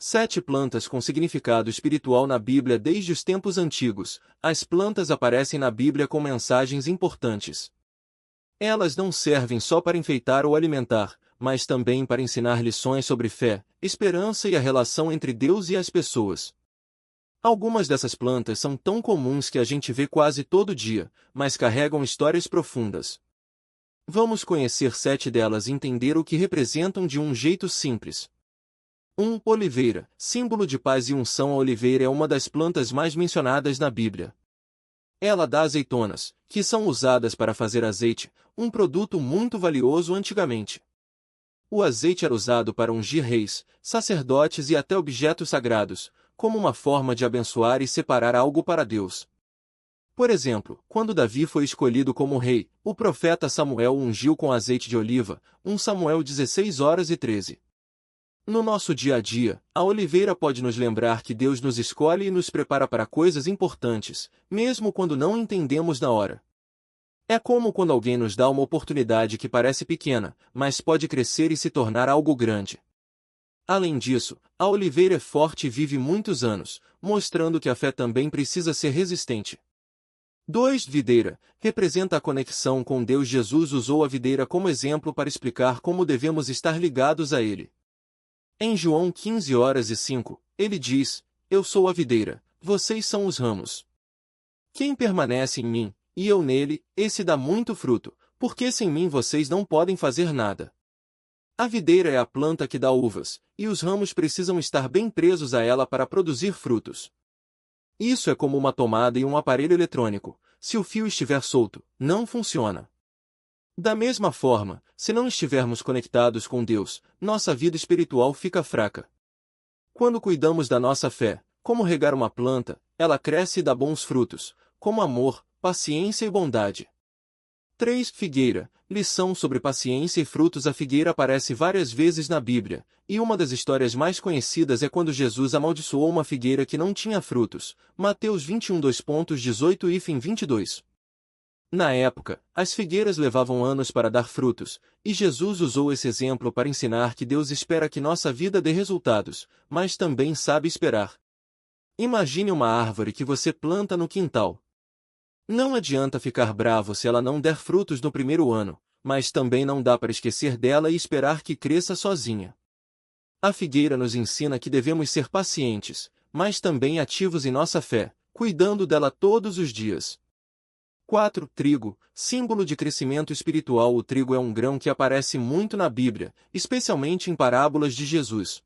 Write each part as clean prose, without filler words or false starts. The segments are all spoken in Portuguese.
7 plantas com significado espiritual na Bíblia. Desde os tempos antigos, as plantas aparecem na Bíblia com mensagens importantes. Elas não servem só para enfeitar ou alimentar, mas também para ensinar lições sobre fé, esperança e a relação entre Deus e as pessoas. Algumas dessas plantas são tão comuns que a gente vê quase todo dia, mas carregam histórias profundas. Vamos conhecer 7 delas e entender o que representam de um jeito simples. 1. Oliveira, símbolo de paz e unção. A oliveira é uma das plantas mais mencionadas na Bíblia. Ela dá azeitonas, que são usadas para fazer azeite, um produto muito valioso antigamente. O azeite era usado para ungir reis, sacerdotes e até objetos sagrados, como uma forma de abençoar e separar algo para Deus. Por exemplo, quando Davi foi escolhido como rei, o profeta Samuel o ungiu com azeite de oliva, 1 Samuel 16:13. No nosso dia a dia, a oliveira pode nos lembrar que Deus nos escolhe e nos prepara para coisas importantes, mesmo quando não entendemos na hora. É como quando alguém nos dá uma oportunidade que parece pequena, mas pode crescer e se tornar algo grande. Além disso, a oliveira é forte e vive muitos anos, mostrando que a fé também precisa ser resistente. 2. Videira, representa a conexão com Deus. Jesus usou a videira como exemplo para explicar como devemos estar ligados a Ele. Em João 15:05, ele diz: Eu sou a videira, vocês são os ramos. Quem permanece em mim, e eu nele, esse dá muito fruto, porque sem mim vocês não podem fazer nada. A videira é a planta que dá uvas, e os ramos precisam estar bem presos a ela para produzir frutos. Isso é como uma tomada e um aparelho eletrônico: se o fio estiver solto, não funciona. Da mesma forma, se não estivermos conectados com Deus, nossa vida espiritual fica fraca. Quando cuidamos da nossa fé, como regar uma planta, ela cresce e dá bons frutos, como amor, paciência e bondade. 3. Figueira, lição sobre paciência e frutos. A figueira aparece várias vezes na Bíblia, e uma das histórias mais conhecidas é quando Jesus amaldiçoou uma figueira que não tinha frutos, Mateus 21:18 e 22. Na época, as figueiras levavam anos para dar frutos, e Jesus usou esse exemplo para ensinar que Deus espera que nossa vida dê resultados, mas também sabe esperar. Imagine uma árvore que você planta no quintal. Não adianta ficar bravo se ela não der frutos no primeiro ano, mas também não dá para esquecer dela e esperar que cresça sozinha. A figueira nos ensina que devemos ser pacientes, mas também ativos em nossa fé, cuidando dela todos os dias. 4. Trigo, símbolo de crescimento espiritual. O trigo é um grão que aparece muito na Bíblia, especialmente em parábolas de Jesus.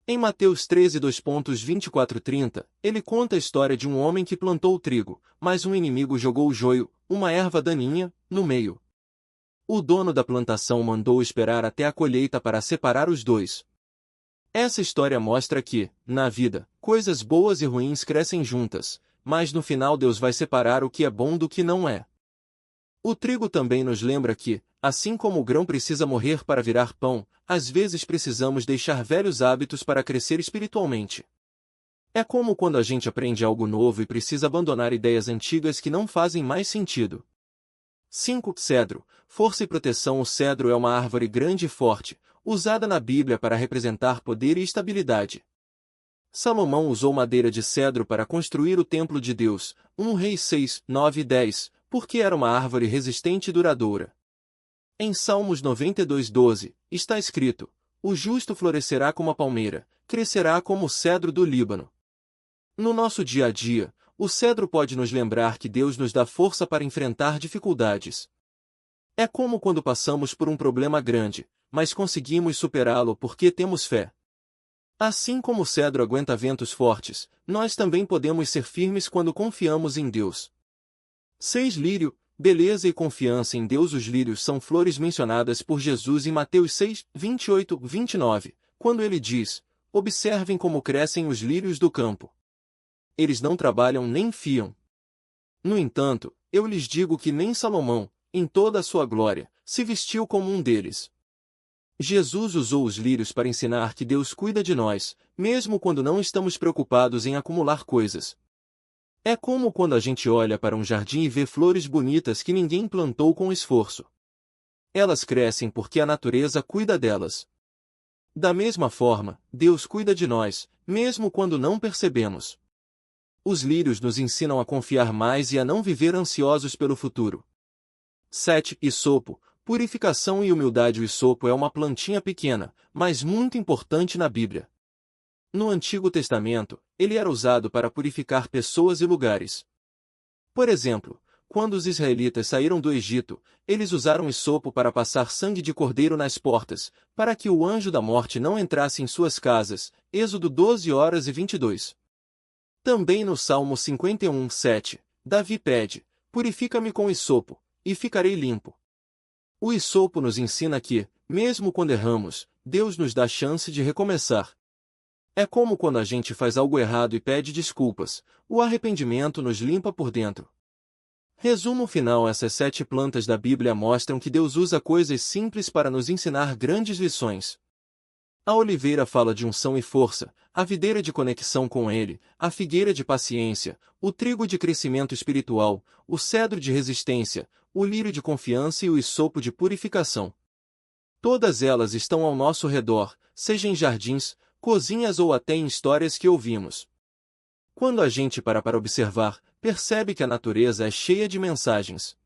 Em Mateus 13:24-30, ele conta a história de um homem que plantou o trigo, mas um inimigo jogou o joio, uma erva daninha, no meio. O dono da plantação mandou esperar até a colheita para separar os dois. Essa história mostra que, na vida, coisas boas e ruins crescem juntas, mas no final Deus vai separar o que é bom do que não é. O trigo também nos lembra que, assim como o grão precisa morrer para virar pão, às vezes precisamos deixar velhos hábitos para crescer espiritualmente. É como quando a gente aprende algo novo e precisa abandonar ideias antigas que não fazem mais sentido. 5. Cedro, força e proteção. O cedro é uma árvore grande e forte, usada na Bíblia para representar poder e estabilidade. Salomão usou madeira de cedro para construir o templo de Deus, 1 Reis 6:9-10, porque era uma árvore resistente e duradoura. Em Salmos 92:12, está escrito: O justo florescerá como a palmeira, crescerá como o cedro do Líbano. No nosso dia a dia, o cedro pode nos lembrar que Deus nos dá força para enfrentar dificuldades. É como quando passamos por um problema grande, mas conseguimos superá-lo porque temos fé. Assim como o cedro aguenta ventos fortes, nós também podemos ser firmes quando confiamos em Deus. 6. Lírio, beleza e confiança em Deus. Os lírios são flores mencionadas por Jesus em Mateus 6:28-29, quando ele diz: Observem como crescem os lírios do campo. Eles não trabalham nem fiam. No entanto, eu lhes digo que nem Salomão, em toda a sua glória, se vestiu como um deles. Jesus usou os lírios para ensinar que Deus cuida de nós, mesmo quando não estamos preocupados em acumular coisas. É como quando a gente olha para um jardim e vê flores bonitas que ninguém plantou com esforço. Elas crescem porque a natureza cuida delas. Da mesma forma, Deus cuida de nós, mesmo quando não percebemos. Os lírios nos ensinam a confiar mais e a não viver ansiosos pelo futuro. 7. Isopo, purificação e humildade. O isopo é uma plantinha pequena, mas muito importante na Bíblia. No Antigo Testamento, ele era usado para purificar pessoas e lugares. Por exemplo, quando os israelitas saíram do Egito, eles usaram isopo para passar sangue de cordeiro nas portas, para que o anjo da morte não entrasse em suas casas. Êxodo 12:22. Também no Salmo 51:7, Davi pede: purifica-me com isopo, e ficarei limpo. O isopo nos ensina que, mesmo quando erramos, Deus nos dá chance de recomeçar. É como quando a gente faz algo errado e pede desculpas, o arrependimento nos limpa por dentro. Resumo final: essas 7 plantas da Bíblia mostram que Deus usa coisas simples para nos ensinar grandes lições. A oliveira fala de unção e força, a videira de conexão com Ele, a figueira de paciência, o trigo de crescimento espiritual, o cedro de resistência, o lírio de confiança e o isopo de purificação. Todas elas estão ao nosso redor, seja em jardins, cozinhas ou até em histórias que ouvimos. Quando a gente para observar, percebe que a natureza é cheia de mensagens.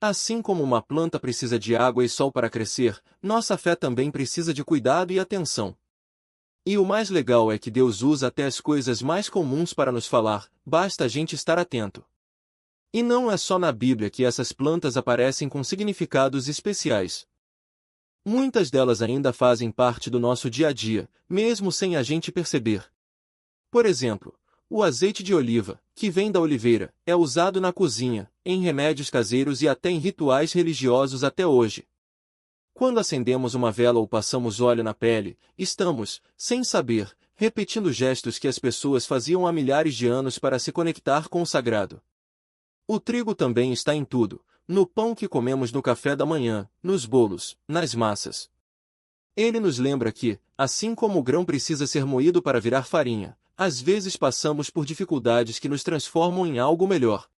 Assim como uma planta precisa de água e sol para crescer, nossa fé também precisa de cuidado e atenção. E o mais legal é que Deus usa até as coisas mais comuns para nos falar, basta a gente estar atento. E não é só na Bíblia que essas plantas aparecem com significados especiais. Muitas delas ainda fazem parte do nosso dia a dia, mesmo sem a gente perceber. Por exemplo, o azeite de oliva, que vem da oliveira, é usado na cozinha, em remédios caseiros e até em rituais religiosos até hoje. Quando acendemos uma vela ou passamos óleo na pele, estamos, sem saber, repetindo gestos que as pessoas faziam há milhares de anos para se conectar com o sagrado. O trigo também está em tudo, no pão que comemos no café da manhã, nos bolos, nas massas. Ele nos lembra que, assim como o grão precisa ser moído para virar farinha, às vezes passamos por dificuldades que nos transformam em algo melhor.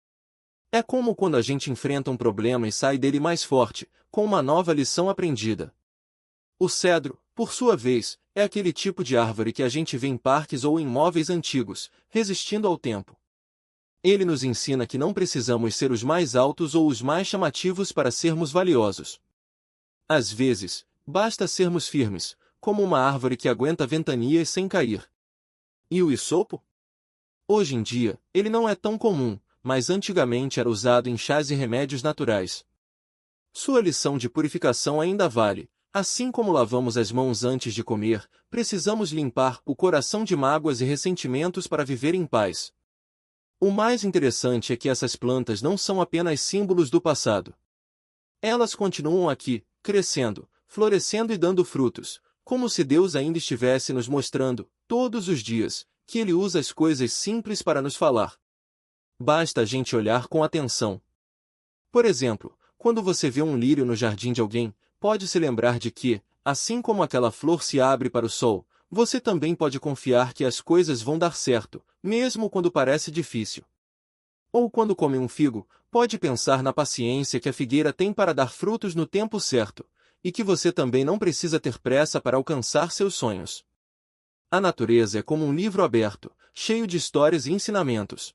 É como quando a gente enfrenta um problema e sai dele mais forte, com uma nova lição aprendida. O cedro, por sua vez, é aquele tipo de árvore que a gente vê em parques ou em móveis antigos, resistindo ao tempo. Ele nos ensina que não precisamos ser os mais altos ou os mais chamativos para sermos valiosos. Às vezes, basta sermos firmes, como uma árvore que aguenta ventanias sem cair. E o isopo? Hoje em dia, ele não é tão comum, mas antigamente era usado em chás e remédios naturais. Sua lição de purificação ainda vale. Assim como lavamos as mãos antes de comer, precisamos limpar o coração de mágoas e ressentimentos para viver em paz. O mais interessante é que essas plantas não são apenas símbolos do passado. Elas continuam aqui, crescendo, florescendo e dando frutos, como se Deus ainda estivesse nos mostrando, todos os dias, que Ele usa as coisas simples para nos falar. Basta a gente olhar com atenção. Por exemplo, quando você vê um lírio no jardim de alguém, pode se lembrar de que, assim como aquela flor se abre para o sol, você também pode confiar que as coisas vão dar certo, mesmo quando parece difícil. Ou quando come um figo, pode pensar na paciência que a figueira tem para dar frutos no tempo certo, e que você também não precisa ter pressa para alcançar seus sonhos. A natureza é como um livro aberto, cheio de histórias e ensinamentos.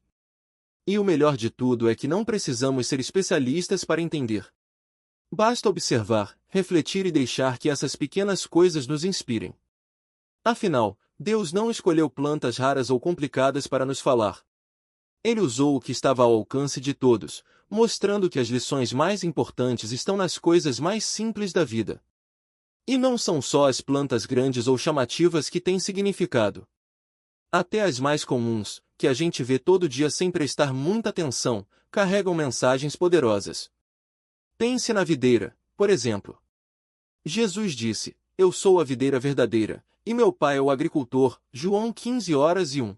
E o melhor de tudo é que não precisamos ser especialistas para entender. Basta observar, refletir e deixar que essas pequenas coisas nos inspirem. Afinal, Deus não escolheu plantas raras ou complicadas para nos falar. Ele usou o que estava ao alcance de todos, mostrando que as lições mais importantes estão nas coisas mais simples da vida. E não são só as plantas grandes ou chamativas que têm significado. Até as mais comuns, que a gente vê todo dia sem prestar muita atenção, carregam mensagens poderosas. Pense na videira, por exemplo. Jesus disse: "Eu sou a videira verdadeira, e meu pai é o agricultor", João 15:1.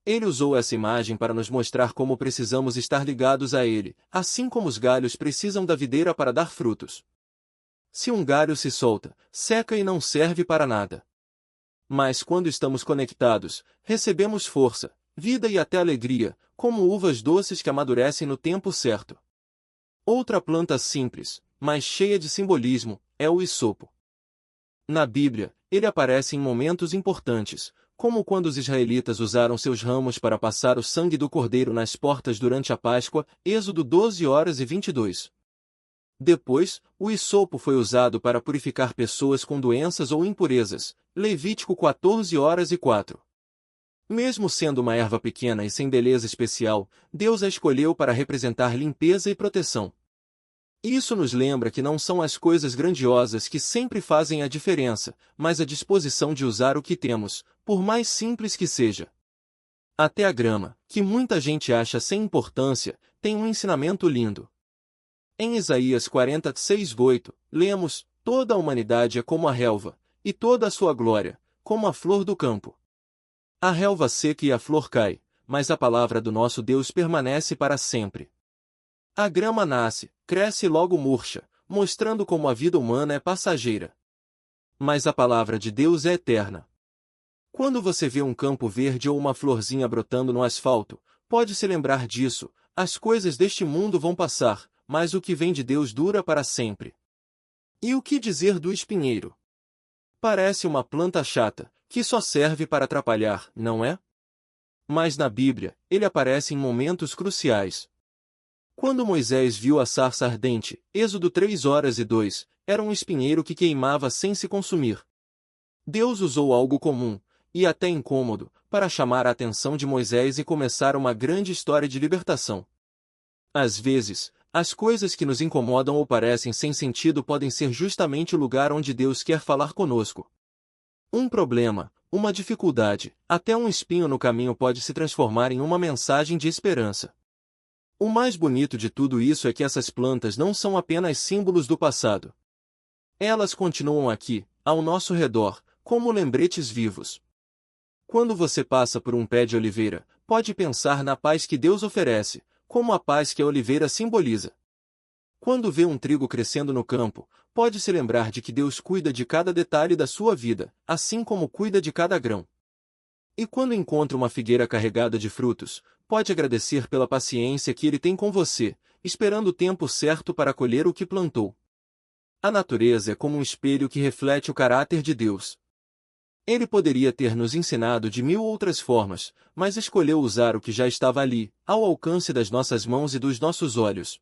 Ele usou essa imagem para nos mostrar como precisamos estar ligados a ele, assim como os galhos precisam da videira para dar frutos. Se um galho se solta, seca e não serve para nada. Mas quando estamos conectados, recebemos força, vida e até alegria, como uvas doces que amadurecem no tempo certo. Outra planta simples, mas cheia de simbolismo, é o isopo. Na Bíblia, ele aparece em momentos importantes, como quando os israelitas usaram seus ramos para passar o sangue do cordeiro nas portas durante a Páscoa, Êxodo 12:22. Depois, o hisopo foi usado para purificar pessoas com doenças ou impurezas, Levítico 14:4. Mesmo sendo uma erva pequena e sem beleza especial, Deus a escolheu para representar limpeza e proteção. Isso nos lembra que não são as coisas grandiosas que sempre fazem a diferença, mas a disposição de usar o que temos, por mais simples que seja. Até a grama, que muita gente acha sem importância, tem um ensinamento lindo. Em Isaías 46:8, lemos: "Toda a humanidade é como a relva, e toda a sua glória, como a flor do campo." A relva seca e a flor cai, mas a palavra do nosso Deus permanece para sempre. A grama nasce, cresce e logo murcha, mostrando como a vida humana é passageira. Mas a palavra de Deus é eterna. Quando você vê um campo verde ou uma florzinha brotando no asfalto, pode se lembrar disso: as coisas deste mundo vão passar, mas o que vem de Deus dura para sempre. E o que dizer do espinheiro? Parece uma planta chata, que só serve para atrapalhar, não é? Mas na Bíblia, ele aparece em momentos cruciais. Quando Moisés viu a sarça ardente, Êxodo 3:2, era um espinheiro que queimava sem se consumir. Deus usou algo comum, e até incômodo, para chamar a atenção de Moisés e começar uma grande história de libertação. Às vezes, as coisas que nos incomodam ou parecem sem sentido podem ser justamente o lugar onde Deus quer falar conosco. Um problema, uma dificuldade, até um espinho no caminho pode se transformar em uma mensagem de esperança. O mais bonito de tudo isso é que essas plantas não são apenas símbolos do passado. Elas continuam aqui, ao nosso redor, como lembretes vivos. Quando você passa por um pé de oliveira, pode pensar na paz que Deus oferece, como a paz que a oliveira simboliza. Quando vê um trigo crescendo no campo, pode se lembrar de que Deus cuida de cada detalhe da sua vida, assim como cuida de cada grão. E quando encontra uma figueira carregada de frutos, pode agradecer pela paciência que Ele tem com você, esperando o tempo certo para colher o que plantou. A natureza é como um espelho que reflete o caráter de Deus. Ele poderia ter nos ensinado de 1000 outras formas, mas escolheu usar o que já estava ali, ao alcance das nossas mãos e dos nossos olhos.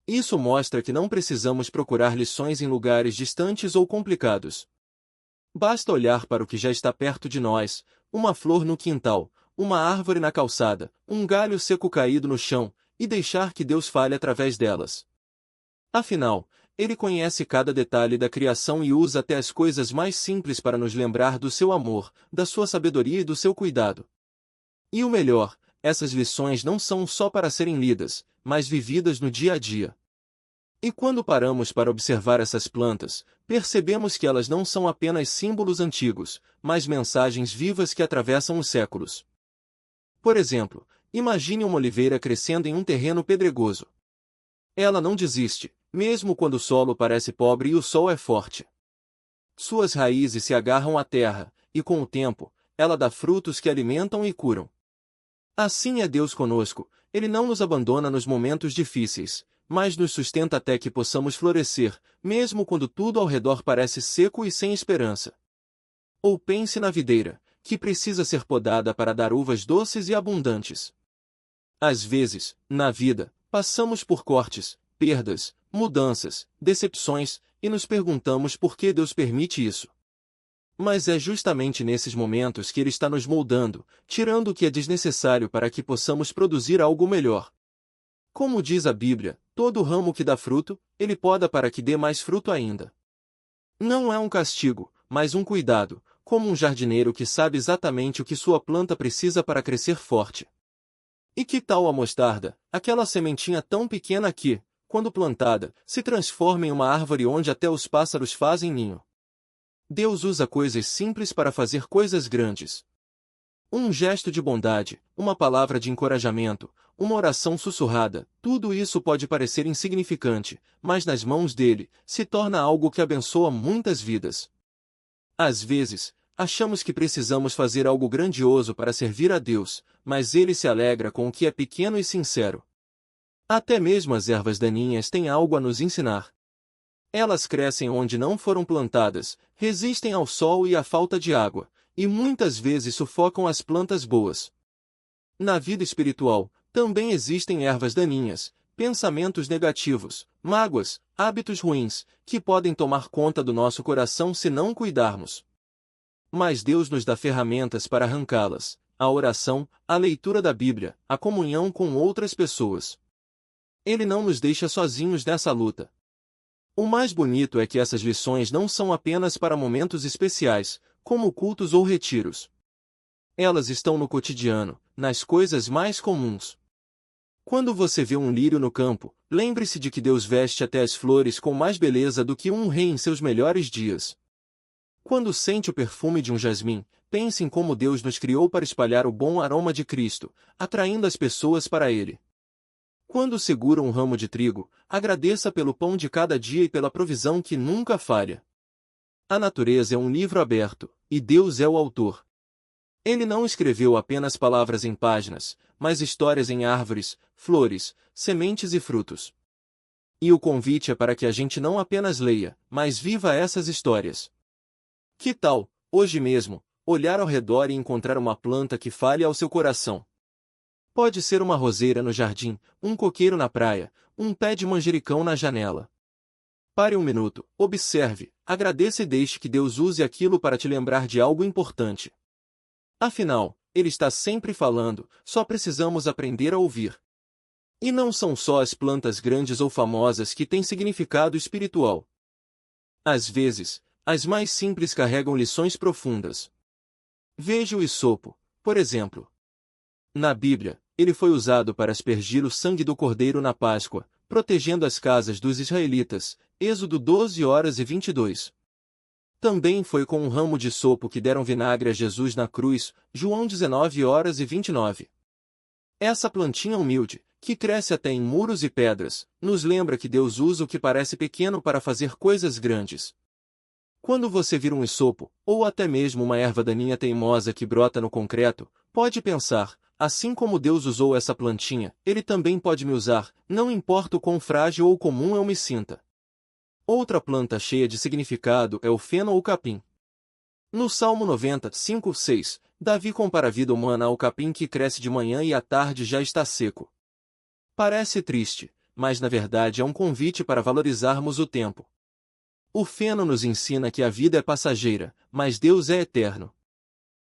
Isso mostra que não precisamos procurar lições em lugares distantes ou complicados. Basta olhar para o que já está perto de nós: uma flor no quintal, uma árvore na calçada, um galho seco caído no chão, e deixar que Deus fale através delas. Afinal, Ele conhece cada detalhe da criação e usa até as coisas mais simples para nos lembrar do seu amor, da sua sabedoria e do seu cuidado. E o melhor, essas lições não são só para serem lidas, mas vividas no dia a dia. E quando paramos para observar essas plantas, percebemos que elas não são apenas símbolos antigos, mas mensagens vivas que atravessam os séculos. Por exemplo, imagine uma oliveira crescendo em um terreno pedregoso. Ela não desiste, mesmo quando o solo parece pobre e o sol é forte. Suas raízes se agarram à terra, e com o tempo, ela dá frutos que alimentam e curam. Assim é Deus conosco: Ele não nos abandona nos momentos difíceis, mas nos sustenta até que possamos florescer, mesmo quando tudo ao redor parece seco e sem esperança. Ou pense na videira, que precisa ser podada para dar uvas doces e abundantes. Às vezes, na vida, passamos por cortes, perdas, mudanças, decepções, e nos perguntamos por que Deus permite isso. Mas é justamente nesses momentos que Ele está nos moldando, tirando o que é desnecessário para que possamos produzir algo melhor. Como diz a Bíblia, todo ramo que dá fruto, Ele poda para que dê mais fruto ainda. Não é um castigo, mas um cuidado, como um jardineiro que sabe exatamente o que sua planta precisa para crescer forte. E que tal a mostarda, aquela sementinha tão pequena que, quando plantada, se transforma em uma árvore onde até os pássaros fazem ninho? Deus usa coisas simples para fazer coisas grandes. Um gesto de bondade, uma palavra de encorajamento, uma oração sussurrada, tudo isso pode parecer insignificante, mas nas mãos dele, se torna algo que abençoa muitas vidas. Às vezes, achamos que precisamos fazer algo grandioso para servir a Deus, mas Ele se alegra com o que é pequeno e sincero. Até mesmo as ervas daninhas têm algo a nos ensinar. Elas crescem onde não foram plantadas, resistem ao sol e à falta de água, e muitas vezes sufocam as plantas boas. Na vida espiritual, também existem ervas daninhas, pensamentos negativos, mágoas, hábitos ruins, que podem tomar conta do nosso coração se não cuidarmos. Mas Deus nos dá ferramentas para arrancá-las: a oração, a leitura da Bíblia, a comunhão com outras pessoas. Ele não nos deixa sozinhos nessa luta. O mais bonito é que essas lições não são apenas para momentos especiais, como cultos ou retiros. Elas estão no cotidiano, nas coisas mais comuns. Quando você vê um lírio no campo, lembre-se de que Deus veste até as flores com mais beleza do que um rei em seus melhores dias. Quando sente o perfume de um jasmim, pense em como Deus nos criou para espalhar o bom aroma de Cristo, atraindo as pessoas para Ele. Quando segura um ramo de trigo, agradeça pelo pão de cada dia e pela provisão que nunca falha. A natureza é um livro aberto, e Deus é o autor. Ele não escreveu apenas palavras em páginas, mas histórias em árvores, flores, sementes e frutos. E o convite é para que a gente não apenas leia, mas viva essas histórias. Que tal, hoje mesmo, olhar ao redor e encontrar uma planta que fale ao seu coração? Pode ser uma roseira no jardim, um coqueiro na praia, um pé de manjericão na janela. Pare um minuto, observe, agradeça e deixe que Deus use aquilo para te lembrar de algo importante. Afinal, Ele está sempre falando, só precisamos aprender a ouvir. E não são só as plantas grandes ou famosas que têm significado espiritual. Às vezes, as mais simples carregam lições profundas. Veja o hisopo, por exemplo. Na Bíblia, ele foi usado para aspergir o sangue do cordeiro na Páscoa, protegendo as casas dos israelitas, Êxodo 12:22. Também foi com um ramo de hisopo que deram vinagre a Jesus na cruz, João 19:29. Essa plantinha humilde, que cresce até em muros e pedras, nos lembra que Deus usa o que parece pequeno para fazer coisas grandes. Quando você vir um hisopo, ou até mesmo uma erva daninha teimosa que brota no concreto, pode pensar: assim como Deus usou essa plantinha, Ele também pode me usar, não importa o quão frágil ou comum eu me sinta. Outra planta cheia de significado é o feno ou capim. No Salmo 95:6, Davi compara a vida humana ao capim que cresce de manhã e à tarde já está seco. Parece triste, mas na verdade é um convite para valorizarmos o tempo. O feno nos ensina que a vida é passageira, mas Deus é eterno.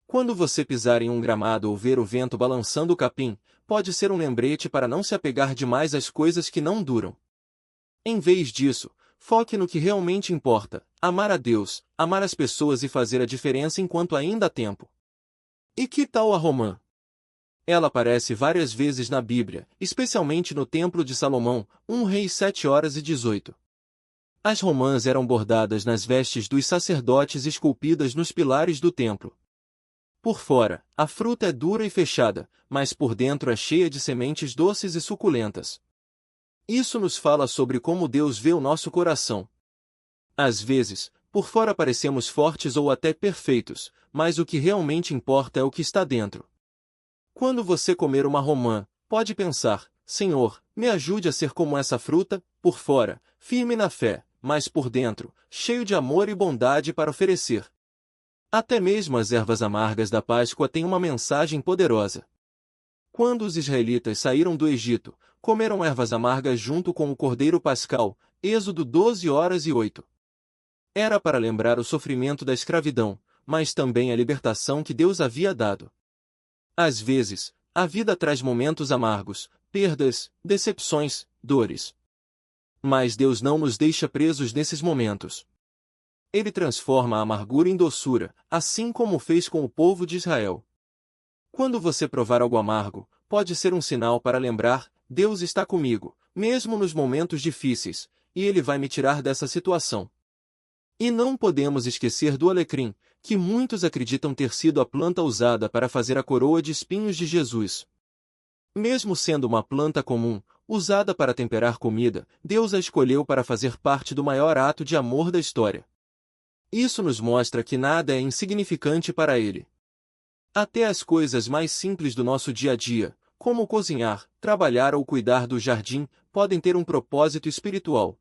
Quando você pisar em um gramado ou ver o vento balançando o capim, pode ser um lembrete para não se apegar demais às coisas que não duram. Em vez disso, foque no que realmente importa: amar a Deus, amar as pessoas e fazer a diferença enquanto ainda há tempo. E que tal a romã? Ela aparece várias vezes na Bíblia, especialmente no Templo de Salomão, 1 Reis 7:18. As romãs eram bordadas nas vestes dos sacerdotes e esculpidas nos pilares do templo. Por fora, a fruta é dura e fechada, mas por dentro é cheia de sementes doces e suculentas. Isso nos fala sobre como Deus vê o nosso coração. Às vezes, por fora parecemos fortes ou até perfeitos, mas o que realmente importa é o que está dentro. Quando você comer uma romã, pode pensar: Senhor, me ajude a ser como essa fruta, por fora, firme na fé, mas por dentro, cheio de amor e bondade para oferecer. Até mesmo as ervas amargas da Páscoa têm uma mensagem poderosa. Quando os israelitas saíram do Egito, comeram ervas amargas junto com o cordeiro pascal, Êxodo 12:08. Era para lembrar o sofrimento da escravidão, mas também a libertação que Deus havia dado. Às vezes, a vida traz momentos amargos, perdas, decepções, dores. Mas Deus não nos deixa presos nesses momentos. Ele transforma a amargura em doçura, assim como fez com o povo de Israel. Quando você provar algo amargo, pode ser um sinal para lembrar: Deus está comigo, mesmo nos momentos difíceis, e Ele vai me tirar dessa situação. E não podemos esquecer do alecrim, que muitos acreditam ter sido a planta usada para fazer a coroa de espinhos de Jesus. Mesmo sendo uma planta comum, usada para temperar comida, Deus a escolheu para fazer parte do maior ato de amor da história. Isso nos mostra que nada é insignificante para Ele. Até as coisas mais simples do nosso dia a dia, como cozinhar, trabalhar ou cuidar do jardim, podem ter um propósito espiritual.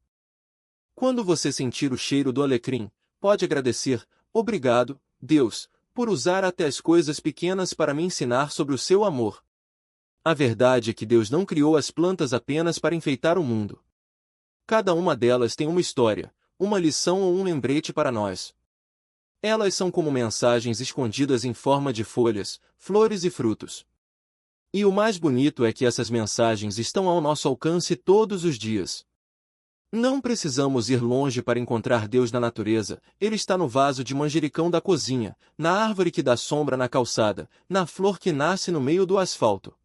Quando você sentir o cheiro do alecrim, pode agradecer: obrigado, Deus, por usar até as coisas pequenas para me ensinar sobre o seu amor. A verdade é que Deus não criou as plantas apenas para enfeitar o mundo. Cada uma delas tem uma história, uma lição ou um lembrete para nós. Elas são como mensagens escondidas em forma de folhas, flores e frutos. E o mais bonito é que essas mensagens estão ao nosso alcance todos os dias. Não precisamos ir longe para encontrar Deus na natureza, Ele está no vaso de manjericão da cozinha, na árvore que dá sombra na calçada, na flor que nasce no meio do asfalto.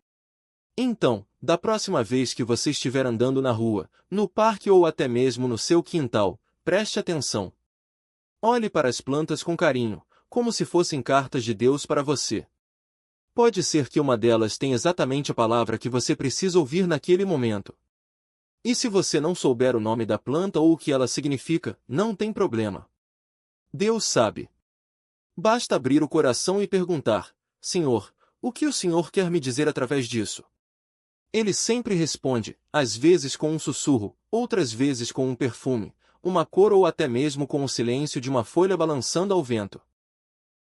Então, da próxima vez que você estiver andando na rua, no parque ou até mesmo no seu quintal, preste atenção. Olhe para as plantas com carinho, como se fossem cartas de Deus para você. Pode ser que uma delas tenha exatamente a palavra que você precisa ouvir naquele momento. E se você não souber o nome da planta ou o que ela significa, não tem problema. Deus sabe. Basta abrir o coração e perguntar: Senhor, o que o Senhor quer me dizer através disso? Ele sempre responde, às vezes com um sussurro, outras vezes com um perfume, uma cor ou até mesmo com o silêncio de uma folha balançando ao vento.